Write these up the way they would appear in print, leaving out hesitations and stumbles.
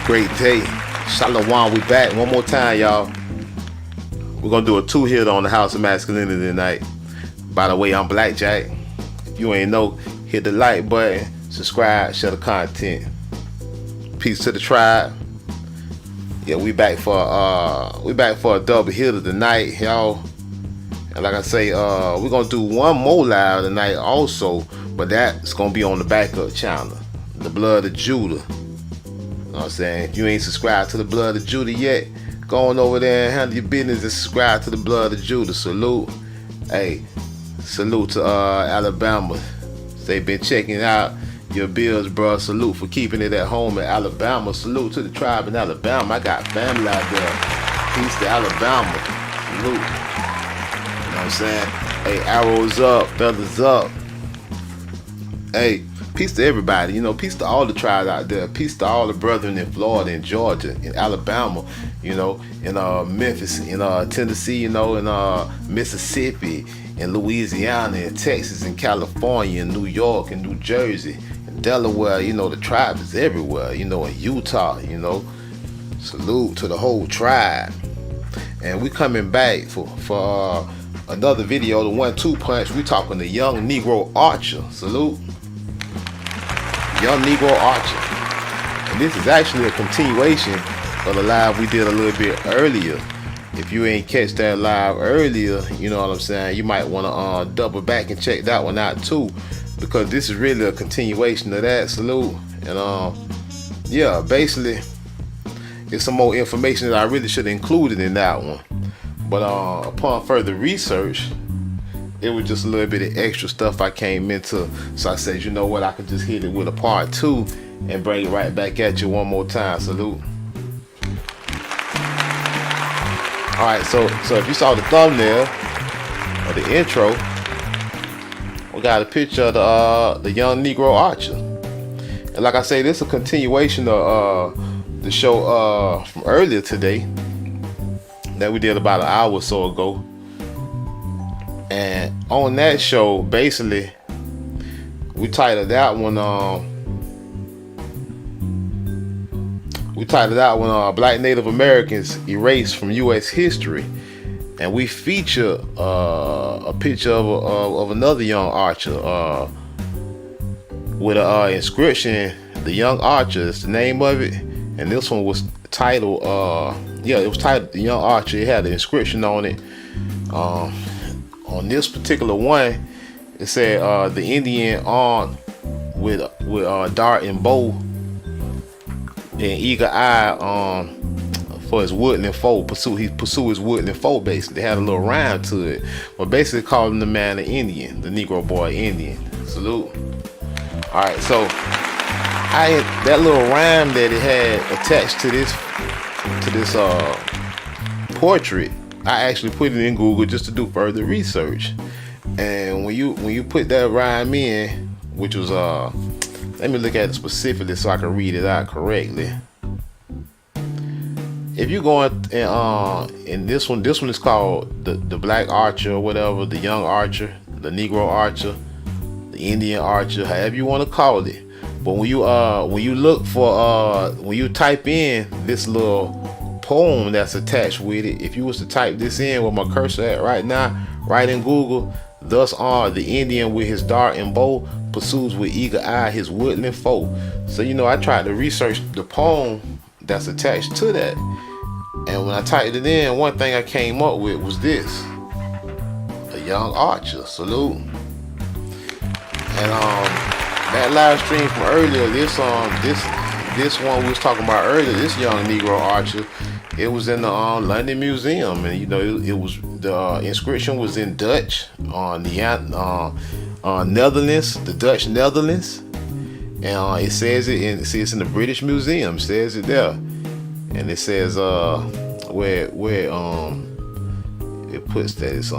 Great day. Shalom, we back one more time, y'all. We're gonna do a 2-hit on the House of Masculinity tonight. By the way, I'm Blackjack. If you ain't know, hit the like button, subscribe, share the content. Peace to the tribe. Yeah, we back for a double hitter tonight, y'all. And like I say, we're gonna do one more live tonight also, but that's gonna be on the backup channel, the Blood of Judah. You know what I'm saying? If you ain't subscribed to the Blood of Judah yet, go on over there and handle your business and subscribe to the Blood of Judah. Salute. Hey, salute to Alabama. They've been checking out your bills, bro. Salute for keeping it at home in Alabama. Salute to the tribe in Alabama. I got family out there. Peace to Alabama. Salute. You know what I'm saying? Hey, arrows up, feathers up. Hey, peace to everybody. You know, peace to all the tribes out there. Peace to all the brethren in Florida, in Georgia, in Alabama, you know, in Memphis, in Tennessee, you know, in Mississippi, in Louisiana, in Texas, in California, in New York, in New Jersey, in Delaware. You know, the tribe is everywhere. You know, in Utah, you know. Salute to the whole tribe. And we coming back for another video, the 1-2 punch. We talking to Young Negro Archer. Salute. Young Negro Archer. And this is actually a continuation of the live we did a little bit earlier. If you ain't catch that live earlier, you know what I'm saying, you might want to double back and check that one out too, because this is really a continuation of that. Salute. And yeah, basically it's some more information that I really should have included in that one, but upon further research, it was just a little bit of extra stuff I came into. So I said, you know what, I could just hit it with a part 2 and bring it right back at you one more time. Salute. Alright, so if you saw the thumbnail or the intro, we got a picture of the Young Negro Archer. And like I say, this is a continuation of the show from earlier today that we did about an hour or so ago. And on that show, basically, we titled that one Black Native Americans Erased from U.S. History. And we feature a picture of another young archer with an inscription, The Young Archer is the name of it. And this one was titled, it was titled The Young Archer. It had the inscription on it. On this particular one, it said the Indian armed with dart and bow and eager eye for his woodland foe. Pursue his woodland foe. Basically, had a little rhyme to it, but basically calling the man an Indian, the Negro boy Indian. Salute. All right, so that little rhyme that it had attached to this portrait, I actually put it in Google just to do further research. And when you put that rhyme in, which was let me look at it specifically so I can read it out correctly. If you go in this one is called the Black Archer or whatever, the Young Archer, the Negro Archer, the Indian Archer, however you want to call it. But when you look for when you type in this little poem that's attached with it, if you was to type this in with my cursor at right now, right in Google, thus the Indian with his dart and bow pursues with eager eye his woodland foe. So you know, I tried to research the poem that's attached to that, and when I typed it in, one thing I came up with was this: a young archer. Salute. And that live stream from earlier, this one we was talking about earlier, this Young Negro Archer, it was in the London Museum, and you know, it was the inscription was in Dutch on the Netherlands, the Dutch Netherlands, and it says it's in the British Museum. It says it there, and it says where it puts that it's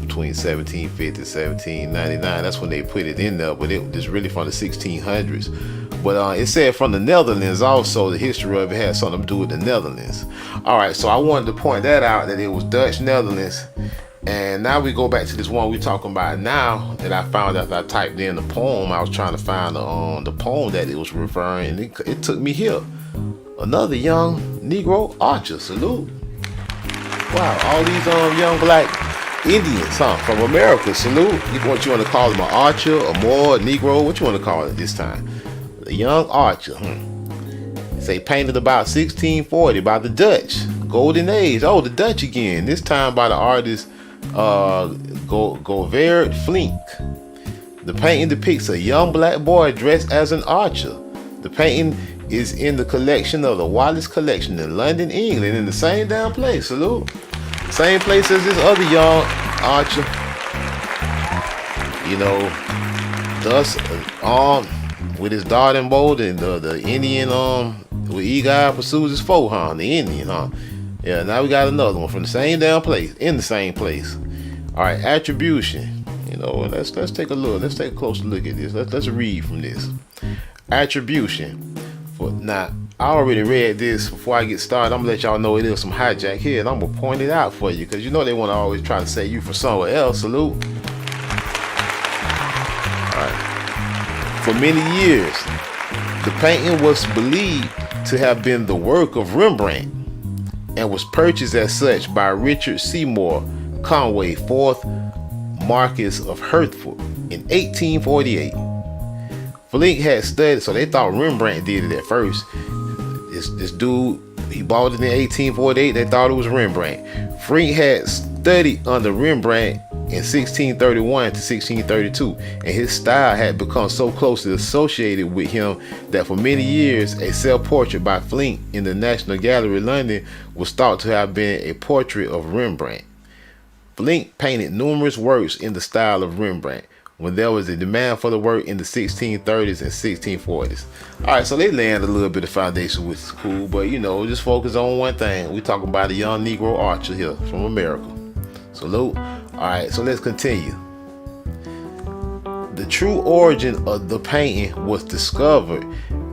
between 1750 and 1799. That's when they put it in there, but it was really from the 1600s. But it said from the Netherlands also. The history of it had something to do with the Netherlands. All right, so I wanted to point that out, that it was Dutch Netherlands, And now we go back to this one we talking about now that I found after I typed in the poem. I was trying to find the poem that it was referring, and it took me here. Another young Negro archer. Salute. Wow, all these young black Indians, from America. Salute. What you want to call them, an archer, a Moor, a Negro? What you want to call it this time? A young archer. Say painted about 1640 by the Dutch. Golden Age. Oh, the Dutch again. This time by the artist Govert Flinck. The painting depicts a young black boy dressed as an archer. The painting is in the collection of the Wallace Collection in London, England, in the same damn place. Salute. Same place as this other young archer. You know, thus armed with his darting bow, and the Indian with eagle eye pursues his foe, the Indian, Yeah, now we got another one from the same damn place, in the same place. All right, attribution. You know, let's take a look. Let's take a closer look at this. Let's read from this. Attribution. Now, I already read this before I get started. I'm gonna let y'all know it is some hijack here, and I'm gonna point it out for you, because you know they want to always try to say you from somewhere else. Salute. All right. For many years, the painting was believed to have been the work of Rembrandt, and was purchased as such by Richard Seymour Conway, 4th Marquess of Hertford, in 1848. Flinck had studied, so they thought Rembrandt did it at first. This dude, he bought it in 1848. They thought it was Rembrandt. Flinck had studied under Rembrandt in 1631 to 1632, and his style had become so closely associated with him that for many years a self-portrait by Flinck in the National Gallery, London, was thought to have been a portrait of Rembrandt. Flinck painted numerous works in the style of Rembrandt when there was a demand for the work in the 1630s and 1640s. All right, so they land a little bit of foundation, which is cool, but you know, just focus on one thing. We talking about a young Negro archer here from America. Salute. All right, so let's continue. The true origin of the painting was discovered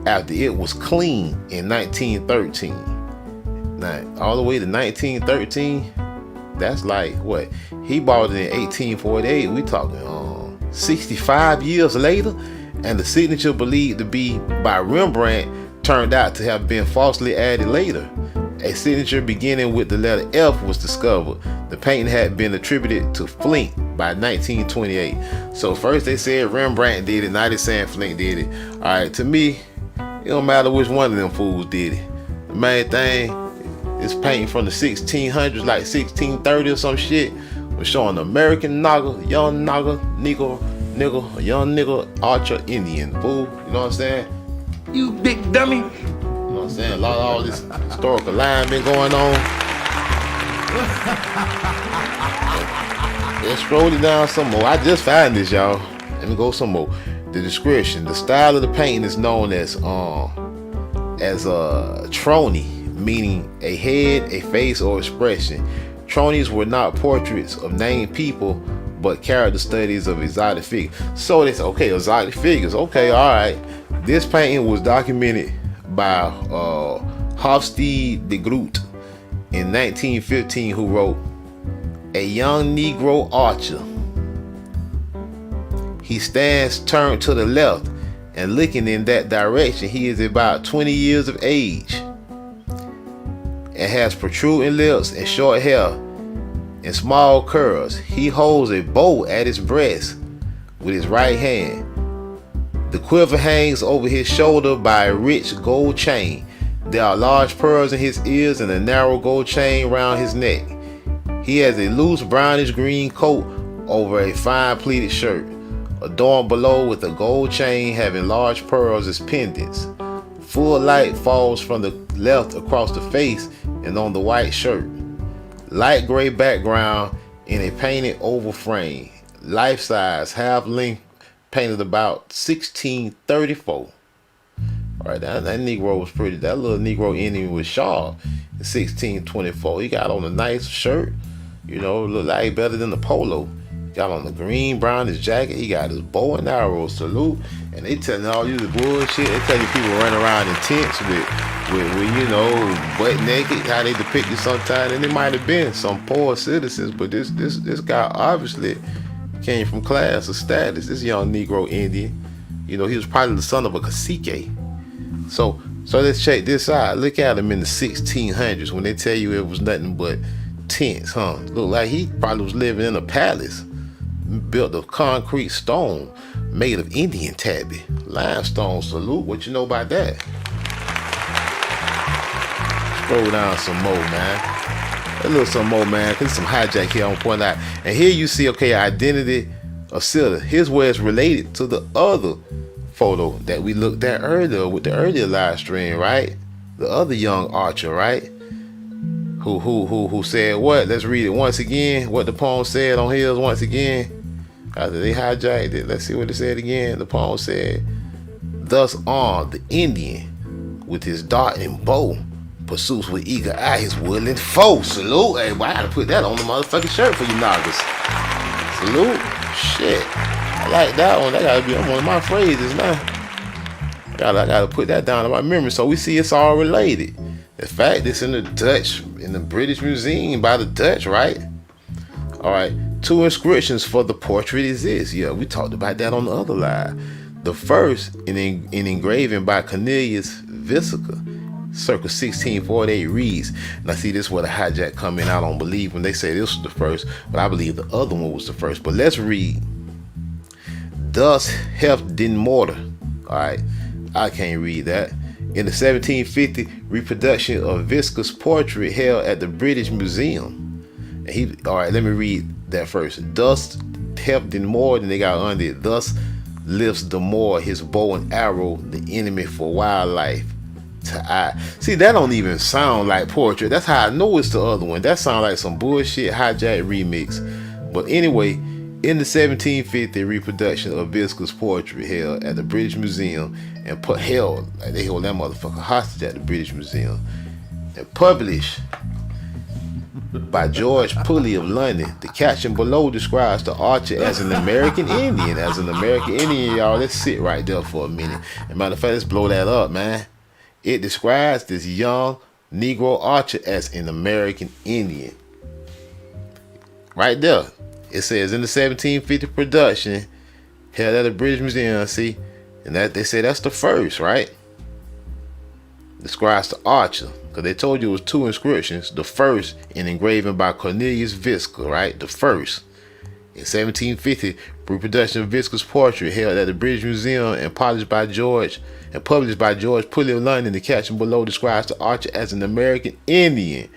after it was cleaned in 1913. Now, all the way to 1913, that's like what? He bought it in 1848. We talking 65 years later, and the signature believed to be by Rembrandt turned out to have been falsely added later. A signature beginning with the letter F was discovered. The painting had been attributed to Flinck by 1928. So first they said Rembrandt did it, now they saying Flinck did it. All right, to me, it don't matter which one of them fools did it. The main thing, this painting from the 1600s, like 1630 or some shit, was showing American nigga, young nigga, a young nigga archer Indian, fool. You know what I'm saying? You big dummy. You know what I'm saying? A lot of all this historical line been going on. Let's scroll it down some more. I just found this, y'all. Let me go some more. The description. The style of the painting is known as a trony, meaning a head, a face, or expression. Tronies were not portraits of named people, but character studies of exotic figures. So they said, okay, exotic figures. Okay, all right. This painting was documented by Hofstede de Groot in 1915, who wrote, "A young Negro archer. He stands turned to the left, and looking in that direction, he is about 20 years of age, and has protruding lips and short hair and small curls. He holds a bow at his breast with his right hand. The quiver hangs over his shoulder by a rich gold chain. There are large pearls in his ears and a narrow gold chain round his neck. He has a loose brownish green coat over a fine pleated shirt, adorned below with a gold chain having large pearls as pendants. Full light falls from the left across the face and on the white shirt. Light gray background in a painted oval frame. Life size, half length, painted about 1634. Alright, that Negro was pretty. That little Negro Indian was sharp in 1624. He got on a nice shirt, you know, looked like better than the polo. Got on the green, brown, his jacket. He got his bow and arrow salute. And they telling all you the bullshit. They telling people running around in tents with you know, butt naked, how they depict it sometimes. And it might have been some poor citizens, but this guy obviously came from class or status. This young Negro Indian, you know, he was probably the son of a cacique. So let's check this out. Look at him in the 1600s when they tell you it was nothing but tents, huh? Look like he probably was living in a palace built of concrete stone made of Indian tabby. Limestone salute. What you know about that? Scroll down some more, man. A little some more, man. Cause some hijack here I'm pointing out. And here you see, okay, identity of Sitta. Here's where it's related to the other photo that we looked at earlier with the earlier live stream, right? The other young archer, right? Who said what? Let's read it once again. What the poem said on his once again. After they hijacked it, let's see what it said again. The poem said, "Thus armed the Indian with his dart and bow, pursues with eager eye his woodland foe." Salute. Hey, boy, I gotta put that on the motherfucking shirt for you niggas. Salute. Shit. I like that one. That gotta be one of my phrases now. I gotta put that down in my memory. So we see it's all related. In fact, it's in the British Museum by the Dutch, right? All right. 2 inscriptions for the portrait exist. Yeah, we talked about that on the other live. The first, in engraving by Cornelius Vesica, circa 1648, reads, now see, this is where the hijack come in. I don't believe when they say this was the first, but I believe the other one was the first. But let's read. "Thus heft den mortar." All right, I can't read that. In the 1750 reproduction of Vesica's portrait held at the British Museum. And all right, let me read that first. "Thus heft den Moor," then they got under it, "thus lifts the Moor his bow and arrow, the enemy for wildlife to eye." See, that don't even sound like portrait. That's how I know it's the other one. That sounds like some bullshit hijack remix. But anyway, in the 1750 reproduction of Vesica's portrait held at the British Museum and they hold that motherfucker hostage at the British Museum and published by George Pulley of London. The caption below describes the archer as an American Indian. As an American Indian, y'all, let's sit right there for a minute. As a matter of fact, let's blow that up, man. It describes this young Negro archer as an American Indian. Right there. It says in the 1750 production held at the British Museum, see? And that they say that's the first, right? Describes the archer. Because they told you it was 2 inscriptions. The first in engraving by Cornelius Vesica, right? The first. In 1750, reproduction of Vesica's portrait held at the British Museum and published by George Pulley of London. The caption below describes the archer as an American Indian,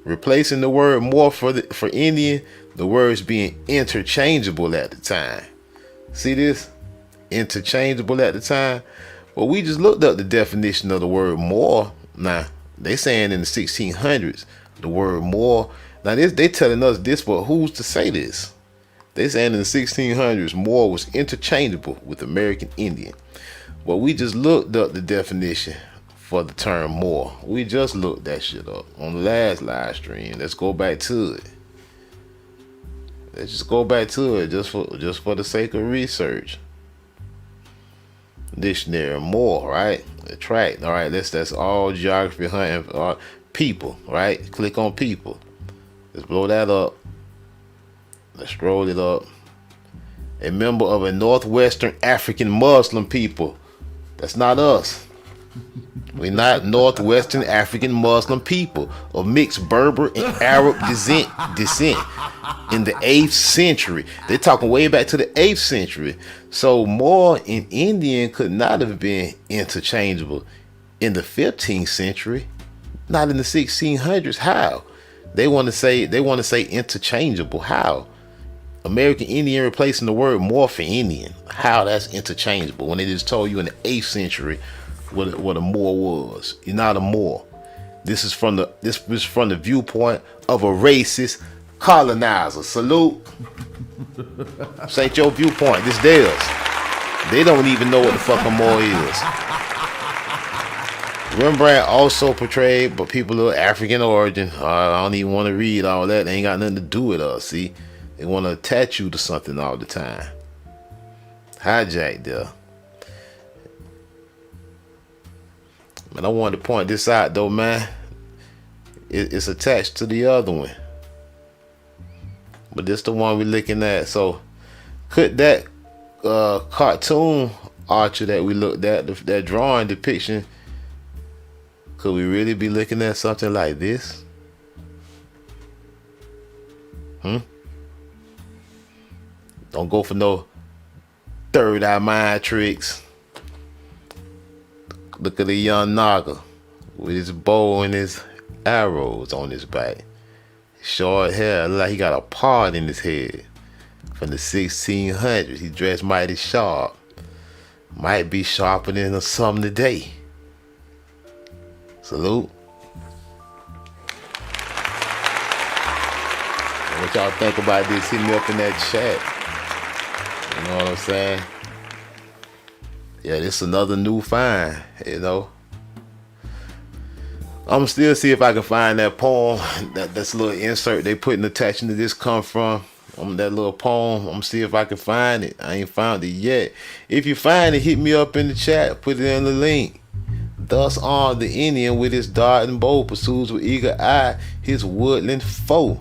replacing the word Moor for Indian, the words being interchangeable at the time. See this? Interchangeable at the time. Well, we just looked up the definition of the word Moor. Now, they saying in the 1600s, the word Moor. Now, they telling us this, but who's to say this? They saying in the 1600s, Moor was interchangeable with American Indian. Well, we just looked up the definition for the term Moor. We just looked that shit up on the last live stream. Let's go back to it. Let's just go back to it just for the sake of research. Dictionary, Moor, right? The track. All right, that's all geography hunting. People, right? Click on people. Let's blow that up. Let's scroll it up. A member of a northwestern African Muslim people. That's not us. We're not northwestern African Muslim people of mixed Berber and Arab descent in the 8th century. They're talking way back to the 8th century. So Moor and Indian could not have been interchangeable in the 15th century, not in the 1600s. How? They want to say interchangeable. How? American Indian replacing the word Moor for Indian. How that's interchangeable when they just told you in the 8th century what a Moor was. You're not a Moor. This is from the viewpoint of a racist colonizer. Salute. This ain't your viewpoint. This theirs. They don't even know what the fuck a Moor is. Rembrandt also portrayed but people of African origin. I don't even want to read all that. They ain't got nothing to do with us. See, They want to attach you to something all the time. Hijack there. Man, I wanted to point this out though, man. It's attached to the other one. But this the one we're looking at. So could that cartoon Archer that we looked at, that drawing depiction, could we really be looking at something like this? Don't go for no third eye mind tricks. Look at the young Naga with his bow and his arrows on his back. Short hair, look like he got a part in his head. From the 1600s, he dressed mighty sharp. Might be sharper than some today. Salute. What y'all think about this? Hit me up in that chat. You know what I'm saying? Yeah, this is another new find, you know. I'm still see if I can find that poem, that's a little insert they putting attaching to this come from. That little poem, I'm see if I can find it. I ain't found it yet. If you find it, hit me up in the chat, put it in the link. Thus armed the Indian with his dart and bow pursues with eager eye his woodland foe.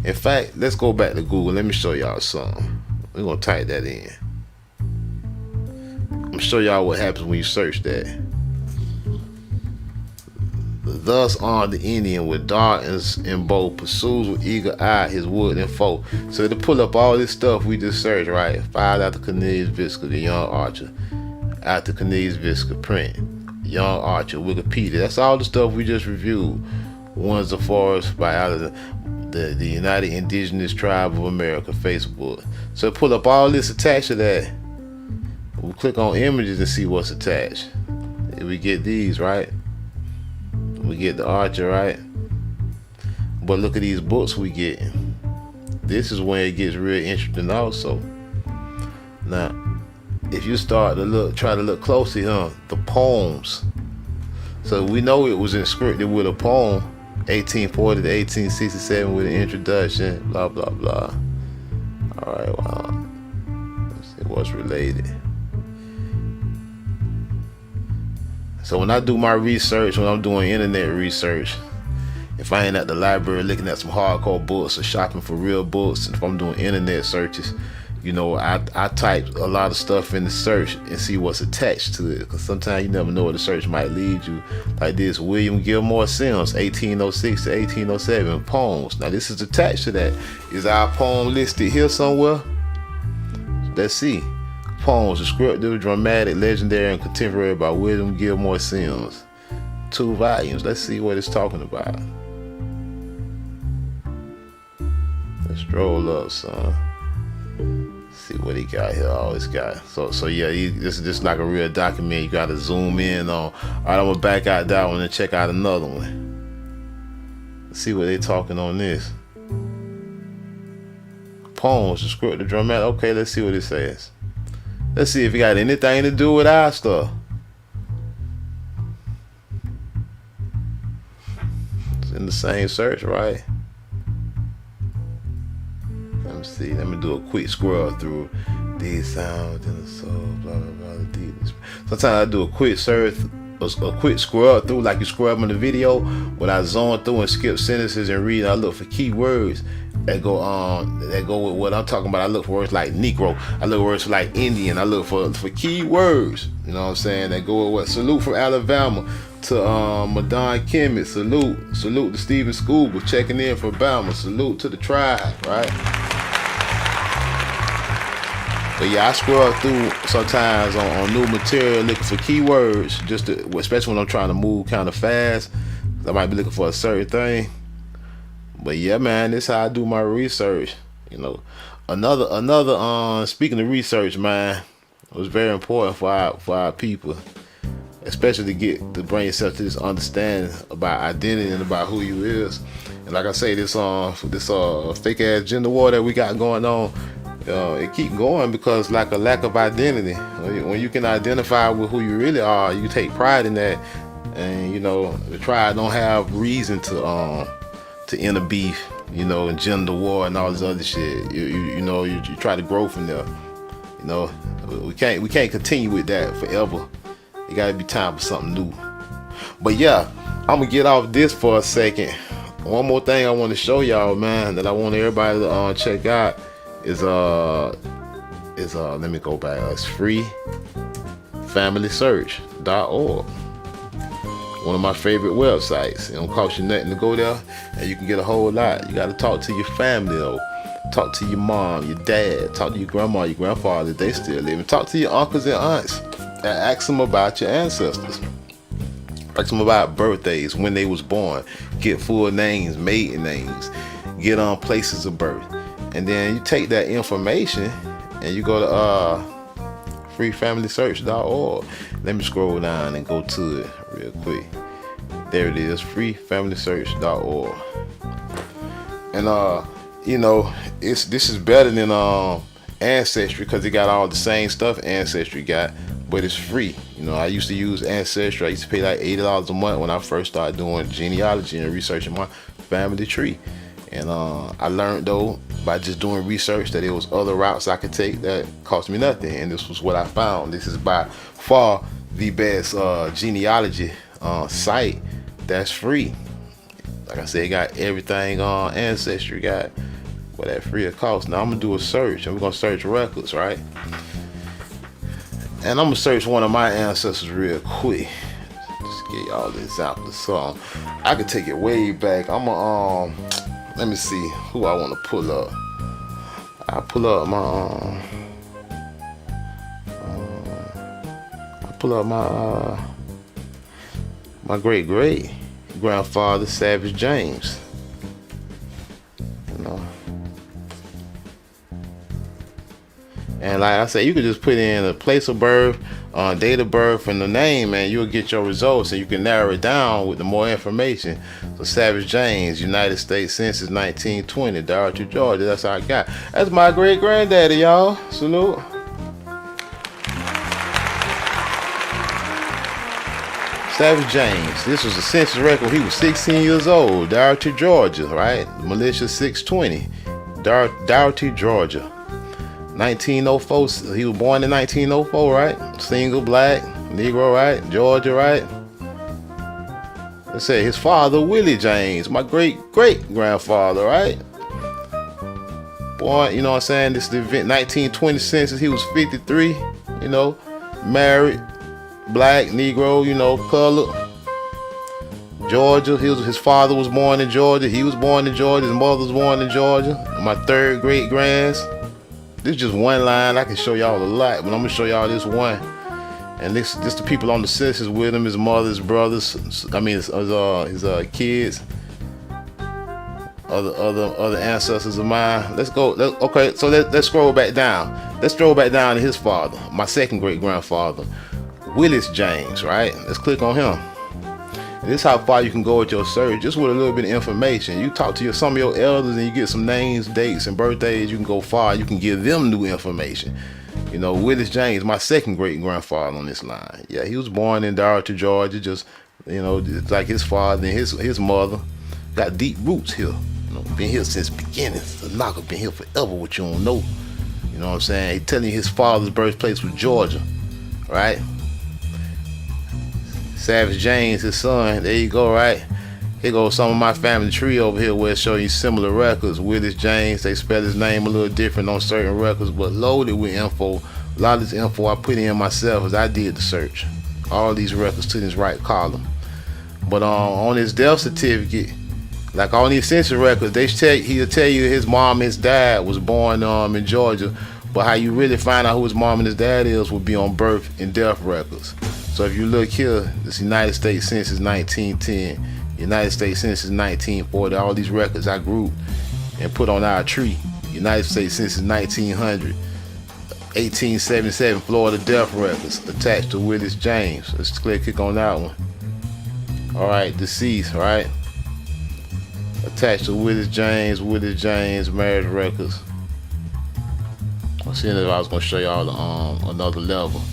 In fact, let's go back to Google. Let me show y'all something. We're gonna type that in. I'm gonna show y'all what happens when you search that. Thus armed the Indian with dart and bow pursues with eager eye his woodland foe. So to pull up all this stuff we just searched, right? Filed out the Cornelius Visca, the young Archer. Out the Cornelius Visca print. Young Archer, Wikipedia. That's all the stuff we just reviewed. One's the forest by out of the United Indigenous Tribe of America Facebook. So pull up all this attached to that. We click on images and see what's attached. And we get these, right? We get the Archer, right? But look at these books we get. This is when it gets real interesting also. Now, if you start to look, try to look closely, the poems. So we know it was inscripted with a poem, 1840 to 1867 with an introduction, blah, blah, blah. All right, well, let's see what's related. So when I do my research, when I'm doing internet research, if I ain't at the library looking at some hardcore books or shopping for real books, and if I'm doing internet searches, you know, I type a lot of stuff in the search and see what's attached to it, because sometimes you never know where the search might lead you. Like this, William Gilmore Simms, 1806 to 1807, poems. Now this is attached to that. Is our poem listed here somewhere? Let's see. Poems, descriptive, dramatic, legendary, and contemporary by William Gilmore Simms. 2 volumes. Let's see what it's talking about. Let's stroll up, son. See what he got here. All this guy. So yeah, this is just like a real document. You gotta zoom in on. All right, I'm gonna back out that one and check out another one. Let's see what they talking on this. Poems, descriptive, dramatic. Okay, let's see what it says. Let's see if it got anything to do with our stuff. It's in the same search, right? Let me see. Let me do a quick scroll through these sounds in the soul, blah blah blah. Sometimes I do a quick search, a quick scroll through, like you scrub in the video. When I zone through and skip sentences and read, I look for keywords that go with what I'm talking about. I look for words like Negro. I look for words like Indian. I look for key words. You know what I'm saying? That go with what? Salute from Alabama to Madon Kemet. Salute to Steven Scuba checking in for Bama. Salute to the tribe, right? But yeah, I scroll through sometimes on new material looking for keywords, just to, especially when I'm trying to move kind of fast. I might be looking for a certain thing. But yeah, man, this is how I do my research. You know, another speaking of research, man, it was very important for our people, especially to bring yourself to this understanding about identity and about who you is. And like I say, this fake ass gender war that we got going on, it keep going because like a lack of identity. When you can identify with who you really are, you take pride in that, and you know the tribe don't have reason to to inner beef, and gender war and all this other shit. You try to grow from there. We can't continue with that forever. It gotta be time for something new. But yeah, I'm gonna get off this for a second. One more thing I want to show y'all, man, that I want everybody to check out is let me go back. It's freefamilysearch.org. One of my favorite websites. It don't cost you nothing to go there, and you can get a whole lot. You got to talk to your family though. Talk to your mom, your dad. Talk to your grandma, your grandfather if they still living. Talk to your uncles and aunts, and ask them about your ancestors. Ask them about birthdays, when they was born. Get full names, maiden names. Get on places of birth, and then you take that information and you go to freefamilysearch.org. Let me scroll down and go to it real quick. There it is, freefamilysearch.org. And this is better than Ancestry, because it got all the same stuff Ancestry got, but it's free. I used to use Ancestry. I used to pay like $80 a month when I first started doing genealogy and researching my family tree. And I learned though by just doing research that there was other routes I could take that cost me nothing, and this was what I found. This is by far the best genealogy site that's free. Like I said, it got everything on Ancestry got, but at free of cost. Now I'm gonna do a search, and we're gonna search records, right? And I'm gonna search one of my ancestors real quick. Just give y'all the example of something. I could take it way back. Let me see who I want to pull up. I pull up my great grandfather, Savage James. And like I said, you could just put in a place of birth, date of birth, and the name, and you'll get your results, and you can narrow it down with the more information. So Savage James, United States Census 1920, Dorothy, Georgia. That's how I got. That's my great granddaddy, y'all. Salute. Savage James. This was a census record. He was 16 years old. Dorothy, Georgia, right? Militia 620. Dorothy, Georgia. 1904. He was born in 1904, right? Single, black, Negro, right? Georgia, right? Let's say his father, Willie James, my great grandfather, right? Born, what I'm saying? This is the 1920 census. He was 53, married, black, Negro, colored. Georgia. His father was born in Georgia. He was born in Georgia. His mother was born in Georgia. My third great grands. This is just one line. I can show y'all a lot, but I'm gonna show y'all this one. And this the people on the census with him, his mother, his brothers. I mean, his kids, other ancestors of mine. Let's go. Okay, so let's scroll back down. Let's scroll back down to his father, my second great grandfather, Willis James. Right. Let's click on him. And this is how far you can go with your search, just with a little bit of information. You talk to some of your elders and you get some names, dates, and birthdays. You can go far. You can give them new information. Willis James, my second great grandfather on this line. Yeah, he was born in Dorothy, Georgia. Just like his father and his mother. Got deep roots here. Been here since beginnings. The knocker been here forever. What you don't know. You know what I'm saying? He telling you his father's birthplace was Georgia, right? Savage James, his son. There you go, right? Here goes some of my family tree over here where it shows you similar records. Willis James, they spell his name a little different on certain records, but loaded with info. A lot of this info I put in myself as I did the search. All these records to this right column. But on his death certificate, like all these census records, he'll tell you his mom and his dad was born in Georgia. But how you really find out who his mom and his dad is will be on birth and death records. So if you look here, this United States Census 1910, United States Census 1940, all these records I grouped and put on our tree. United States Census 1900, 1877 Florida death records attached to Willis James. Let's click on that one. All right, deceased, right? Attached to Willis James marriage records. I was seeing if I was gonna show y'all another level.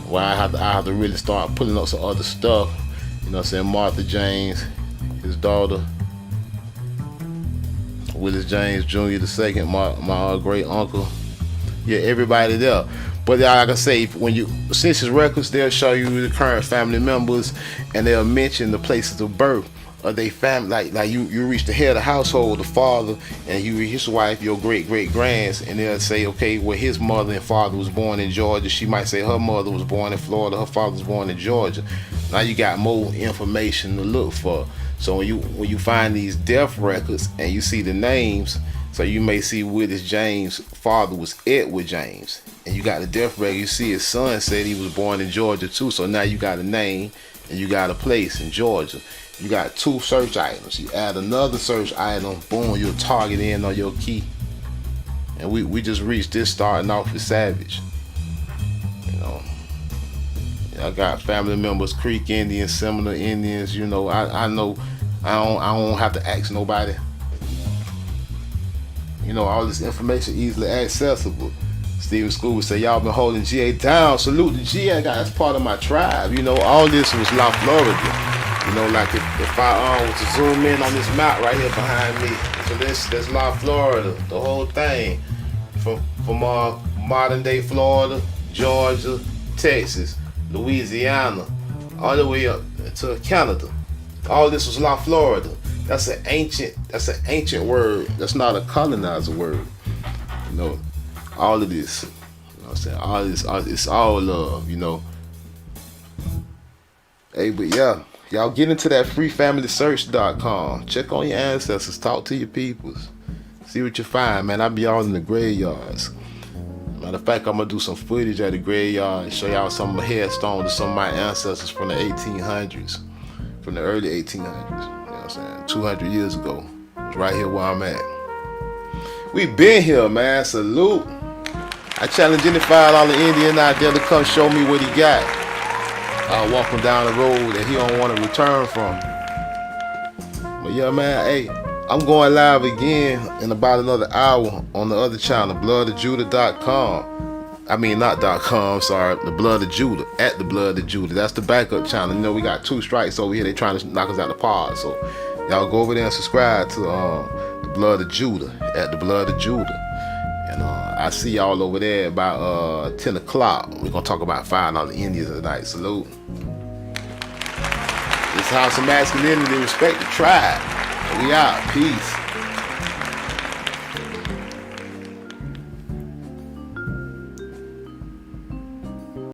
Well, I have to really start pulling up some other stuff You know what I'm saying? Martha James, his daughter. Willis James Jr. the second, my great uncle. Yeah, everybody there. But like I say, when you Census Records, they'll show you the current family members, and they'll mention the places of birth of their family. Like you reach the head of the household, the father, and you reach his wife, your great grands, and they'll say, okay, well, his mother and father was born in Georgia. She might say her mother was born in Florida, her father was born in Georgia. Now you got more information to look for. So when you find these death records and you see the names, so you may see Willis James' father was Edward James, and you got the death record. You see his son said he was born in Georgia too. So now you got a name and you got a place in Georgia. You got 2 search items. You add another search item, boom, you'll target in on your key. And we just reached this starting off with Savage. You know, I got family members, Creek Indians, Seminole Indians. You know, I know I don't have to ask nobody. You know, all this information easily accessible. Steven School would say, y'all been holding GA down. Salute the GA guy. That's part of my tribe. You know, all this was La Florida. You know, like if I was to zoom in on this map right here behind me, so that's La Florida, the whole thing, from modern day Florida, Georgia, Texas, Louisiana, all the way up to Canada. All this was La Florida. That's an ancient word. That's not a colonizer word. You know, all of this. You know what I'm saying? All this, it's all love, you know. Hey, but yeah, y'all get into that freefamilysearch.com. Check on your ancestors. Talk to your peoples. See what you find, man. I be all in the graveyards. Matter of fact, I'm gonna do some footage at the graveyard and show y'all some of my headstones to some of my ancestors from the 1800s, from the early 1800s. You know what I'm saying? 200 years ago. It's right here where I'm at. We been here, man. Salute. I challenge any $5 Indian out there to come show me what he got. I'll walk him down the road that he don't want to return from. But yeah, man, hey, I'm going live again in about another hour on the other channel, bloodofjudah.com. I mean, not .com, sorry, the Blood of Judah, at the Blood of Judah. That's the backup channel. You know, we got 2 strikes over here. They trying to knock us out the pod. So y'all go over there and subscribe to the Blood of Judah, at the Blood of Judah. And I see y'all over there about 10 o'clock. We're going to talk about $5 Indians tonight. Salute. This House of Masculinity, respect the tribe. We out. Peace.